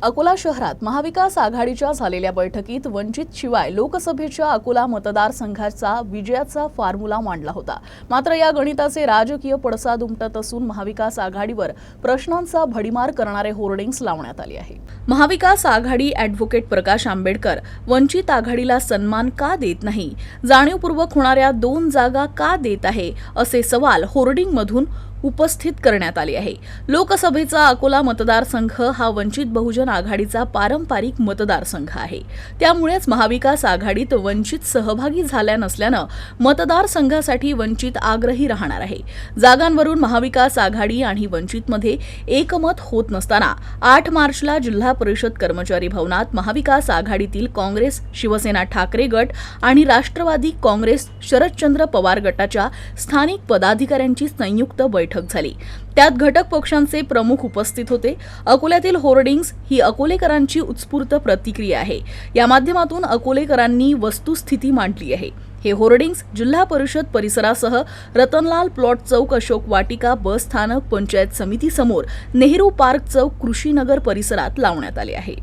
अकोला शहरात महाविकास आघाडीच्या झालेल्या बैठकीत वंचित शिवाय लोकसभेच्या अकोला मतदारसंघाचा विजयाचा फॉर्म्युला मांडला होता। मात्र या गणिताचे राजकीय पडसाद उमटत असून महाविकास आघाडीवर प्रश्नांचा भडीमार करणारे होर्डिंग्स लावण्यात आले आहे। महाविकास आघाडी ॲडव्होकेट प्रकाश आंबेडकर वंचित आघाडीला सन्मान का देत नाही, जाणीवपूर्वक होणाऱ्या 2 जागा का देत आहे, असे सवाल होर्डिंगमधून उपस्थित करण्यात आले आहे। लोकसभेचा अकोला मतदारसंघ हा वंचित बहुजन आघाडीचा पारंपरिक मतदारसंघ आहे। त्यामुळेच महाविकास आघाडीत वंचित सहभागी झाल्या नसल्याने मतदारसंघासाठी वंचित आग्रही राहणार आहे। जागांवरून महाविकास आघाडी आणि वंचितमध्ये एकमत होत नसताना 8 मार्चला जिल्हा परिषद कर्मचारी भवनात महाविकास आघाडीतील काँग्रेस, शिवसेना ठाकरे गट आणि राष्ट्रवादी काँग्रेस शरदचंद्र पवार गटाच्या स्थानिक पदाधिकाऱ्यांची संयुक्त बैठक झाली। त्यात घटक पक्षांचे प्रमुख उपस्थित होते। अकोल्यातील होर्डिंग्स ही अकोलेकरांची उत्स्फूर्त प्रतिक्रिया आहे। या माध्यमातून अकोलेकरांनी वस्तुस्थिती मांडली आहे। हे होर्डिंग्स जिल्हा परिषद परिसरासह रतनलाल प्लॉट चौक, अशोक वाटिका, बस स्थानक, पंचायत समिती समोर, नेहरू पार्क चौक, कृषीनगर परिसरात लावण्यात आले आहे।